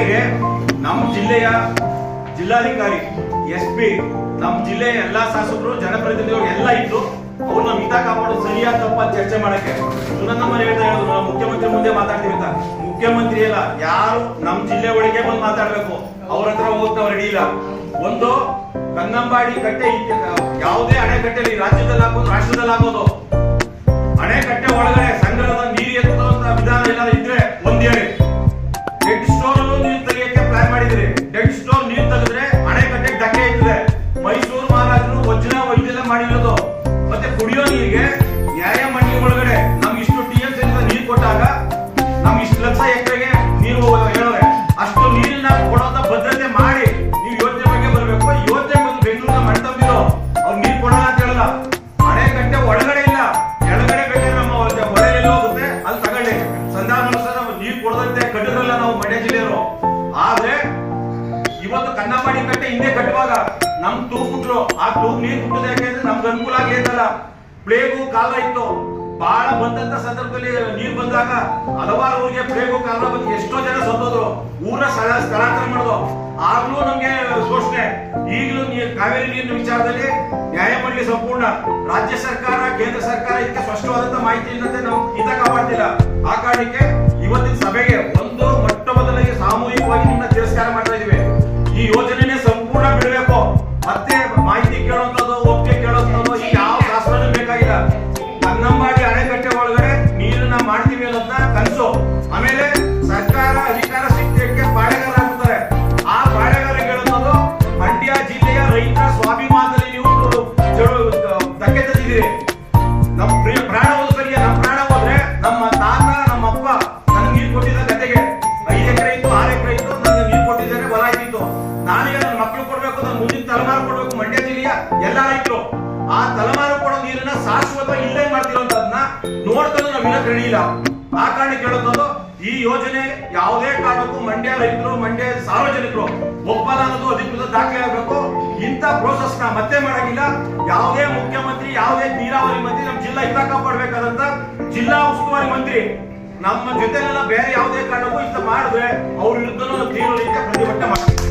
ಜೊತೆಗೆ ನಮ್ಮ ಜಿಲ್ಲೆಯ ಜಿಲ್ಲಾಧಿಕಾರಿ SP ನಮ್ಮ ಜಿಲ್ಲೆಯ ಎಲ್ಲಾ ಶಾಸಕರು ಜನಪ್ರತಿನಿಧಿಗಳು ಎಲ್ಲ ಇದ್ದು ಅವ್ರು ನಮ್ಮ ಹಿತ ಕಾಪಾಡೋದು ಸರಿಯಾದ ತಪ್ಪ ಚರ್ಚೆ ಮಾಡಕ್ಕೆ ಸುನಂದಮ್ಮ ಹೇಳ್ತಾ ಹೇಳಿದ್ರು ನಾವು ಮುಖ್ಯಮಂತ್ರಿ ಮುಂದೆ ಮಾತಾಡ್ತೀವಿ ಅಂತ. ಮುಖ್ಯಮಂತ್ರಿ ಎಲ್ಲ ಯಾರು ನಮ್ಮ ಜಿಲ್ಲೆ ಒಳಗೆ ಬಂದು ಮಾತಾಡ್ಬೇಕು, ಅವ್ರ ಹತ್ರ ಹೋಗ್ತಾ ರೆಡಿ ಇಲ್ಲ. ಒಂದು ಕನ್ನಂಬಾಡಿ ಕಟ್ಟೆ ಯಾವುದೇ ಅಣೆಕಟ್ಟೆಯಲ್ಲಿ ರಾಜ್ಯದಲ್ಲಿ ಹಾಕೋದು ರಾಷ್ಟ್ರದಲ್ಲಿ ಹಾಕೋದು, ಅಣೆಕಟ್ಟೆ ಒಳಗಡೆ ಸಂಗ್ರಹದ ನೀರು ಎತ್ತುವಂತ ವಿಧಾನ ಏನಾದ್ರು ಇದ್ರೆ ಒಂದ್ ಹೇಳಿ. ಡೆಡ್ ಸ್ಟೋರ್ ಅಲ್ಲೂ ನೀರು ತೆಗಿಯಕ್ಕೆ ಪ್ಲಾನ್ ಮಾಡಿದ್ರಿ. ಡೆಡ್ ಸ್ಟೋರ್ ನೀರು ತೆಗೆದ್ರೆ ಅಣೆಕಟ್ಟೆ ಧಕ್ಕೆ ಇರ್ತದೆ. ಮೈಸೂರು ಮಹಾರಾಜರು ವಜ್ರ ಇದೆಲ್ಲ ಮಾಡಿರೋದು. ಮತ್ತೆ ಕುಡಿಯೋ ನೀರಿಗೆ ನ್ಯಾಯ ಮಂಡಳಿ ಒಳಗಡೆ ನಮ್ಗೆ ಇಷ್ಟು TMC ನೀರು ಕೊಟ್ಟಾಗ ನಮ್ಗೆ ಇಷ್ಟು ಲಕ್ಷ ಎಕರೆಗೆ ನೀರು ಹೇಳೋರೆ. ಅಷ್ಟು ನೀರನ್ನ ಕೊಡುವಂತ ಭದ್ರತೆ ಮಾಡಿ ನೀವು ಯೋಜನೆ ಬಗ್ಗೆ ಬರಬೇಕು. ಯೋಜನೆ ಬಂದು ಬೆಂಗಳೂರಿನ ಮಾಡ್ತಂದಿರೋ ಅವ್ರು ನೀರು ಕೊಡಲ್ಲ ಅಂತ ಹೇಳಲ್ಲ. ಅಣೆಕಟ್ಟೆ ಒಳಗಡೆ ಇಲ್ಲ, ಕೆಳಗಡೆ ಬೇಕಾದ್ರೆ ನಮ್ಮ ಹೊಳೆಯಲ್ಲಿ ಹೋಗುತ್ತೆ, ಅಲ್ಲಿ ತಗೊಳ್ಳಿ. ಸಂಧಾನೋತ್ಸವ ನೀರು ಕೊಡದಂತೆ ಕಟ್ಟಿದ್ರಲ್ಲ ನಾವು ಮಂಡ್ಯ ಜಿಲ್ಲೆಯವರು. ಆದ್ರೆ ಇವತ್ತು ಕನ್ನಂಬಾಡಿ ಕಟ್ಟೆ ಹಿಂದೆ ಕಟ್ಟುವಾಗ ನಮ್ ತೂಗ್ಬಿಟ್ರು. ಆ ತೂಗ್ ನೀರು ಕುಟ್ಟದ ಯಾಕೆಂದ್ರೆ ನಮ್ಗೆ ಅನುಕೂಲ ಆಗ್ಲಿಲ್ಲ. ಪ್ಲೇಗು ಕಾಲ ಇತ್ತು, ಬಹಳ ಬಂದಂತ ಸಂದರ್ಭದಲ್ಲಿ ನೀರು ಬಂದಾಗ ಹಲವಾರು ಊರಿಗೆ ಪ್ಲೇಗು ಕಾಲ ಬಂದು ಎಷ್ಟೋ ಜನ ಸತ್ತೋದ್ರು. ಊರ ಸ್ಥಳಾಂತರ ಮಾಡೋದು. ಆಗ್ಲೂ ನಮ್ಗೆ ಶೋಷಣೆ. ಈಗಲೂ ಕಾವೇರಿ ನೀರಿನ ವಿಚಾರದಲ್ಲಿ ನ್ಯಾಯಮಂಡಳಿ ಸಂಪೂರ್ಣ ರಾಜ್ಯ ಸರ್ಕಾರ ಕೇಂದ್ರ ಸರ್ಕಾರ ಇದಕ್ಕೆ ಸ್ಪಷ್ಟವಾದಂತ ಮಾಹಿತಿ ಇಲ್ಲದೆ ನಾವು ಹಿತ ಕಾಪಾಡ್ತಿಲ್ಲ. ಆ ಕಾರಣಕ್ಕೆ ಇವತ್ತಿನ ಸಭೆಗೆ ಒಂದು ಮೊಟ್ಟ ಮೊದಲಿಗೆ ಸಾಮೂಹಿಕವಾಗಿ ನಿಮ್ಮನ್ನ ತಿರಸ್ಕಾರ ಮಾಡ್ತಾ ಇದೀವಿ. ಈ ಯೋಜನೆನೇ ಸಂಪೂರ್ಣ ಬಿಡಬೇಕು. ಮತ್ತೆ ಮಾಹಿತಿ ಕೇಳುವಂತದ್ದು, ಒಪ್ಪಿಗೆ ಕೇಳುವಂತದ್ದು ಈ ಯಾವ ಶಾಸ್ತ್ರನೂ ಬೇಕಾಗಿಲ್ಲ. ಕನ್ನಂಬಾಡಿ ಅಣೆಕಟ್ಟೆ ಒಳಗಡೆ ನೀರನ್ನ ಮಾಡ್ತೀವಿ ಅನ್ನೋದನ್ನ ಕನಸು. ಆಮೇಲೆ ಸರ್ಕಾರ ಅಧಿಕಾರ ಸಿಕ್ಕಕ್ಕೆ ಪಾಳೆಗಾರ ಆಗ್ತಾರೆ. ಆ ಪಾಳೆಗಾರ ಹೇಳುವುದು ಮಂಡ್ಯ ಜಿಲ್ಲೆಯ ರೈತರ ಸ್ವಾಭಿಮಾನದಲ್ಲಿ ನೀವು ಧಕ್ಕೆ ತಂದಿದ್ದೀರಿ. ನಮ್ಮ ಪ್ರಾಣ ಹೋದ್ರೆ ನಮ್ಮ ಪ್ರಾಣ ಹೋದ್ರೆ ನಮ್ಮ ತಾತ ನಮ್ಮ ಅಪ್ಪ ನನಗೆ ನೀರು ಕೊಟ್ಟಿದ್ದ ಗದ್ದೆಗೆ 5 ಎಕರೆ ಇತ್ತು, 6 ಎಕರೆ ಇತ್ತು, ನನಗೆ ನೀರು ಕೊಟ್ಟಿದ್ದಾರೆ, ಹೊಲ ಇತ್ತು. ನಾನೀಗ ನನ್ನ ಮಕ್ಕಳು ಕೊಡ್ಬೇಕು, ನನ್ನ ಮುಂದಿನ ತಲೆಮಾರು ಕೊಡ್ಬೇಕು. ಮಂಡ್ಯ ಜಿಲ್ಲೆಯ ಎಲ್ಲ ರೈತರು ಆ ತಲೆಮಾರು ಕೊಡೋ ನೀರನ್ನ ಶಾಶ್ವತ ಇಲ್ಲೇ ಮಾಡ್ತಿರೋದನ್ನ ನೋಡ್ಕೊಂಡು ನಾವು ಇನ್ನ ತಿಳಿಯಿಲ್ಲ. ಆ ಕಾರಣಕ್ಕೆ ಹೇಳೋದು ಈ ಯೋಜನೆ ಯಾವುದೇ ಕಾರಣಕ್ಕೂ ಮಂಡ್ಯ ರೈತರು, ಮಂಡ್ಯ ಸಾರ್ವಜನಿಕರು ಒಪ್ಪಲ್ಲ ಅನ್ನೋದು ಅಧಿಕೃತ ದಾಖಲೆ ಆಗಬೇಕು. ಇಂಥ ಪ್ರೋಸೆಸ್ ನ ಮತ್ತೆ ಮಾಡಂಗಿಲ್ಲ. ಯಾವುದೇ ಮುಖ್ಯಮಂತ್ರಿ, ಯಾವುದೇ ನೀರಾವರಿ ಮಂತ್ರಿ ನಮ್ಮ ಜಿಲ್ಲಾ ಹಿತ ಕಾಪಾಡಬೇಕಾದಂತ ಜಿಲ್ಲಾ ಉಸ್ತುವಾರಿ ಮಂತ್ರಿ ನಮ್ಮ ಜೊತೆಲೆಲ್ಲ ಬೇರೆ ಯಾವುದೇ ಕಾರಣಕ್ಕೂ ಇಂಥ ಮಾಡಿದ್ರೆ ಅವ್ರ ವಿರುದ್ಧ ತೀವ್ರ ರೀತಿಯ ಪ್ರತಿಭಟನೆ ಮಾಡ್ತೀವಿ.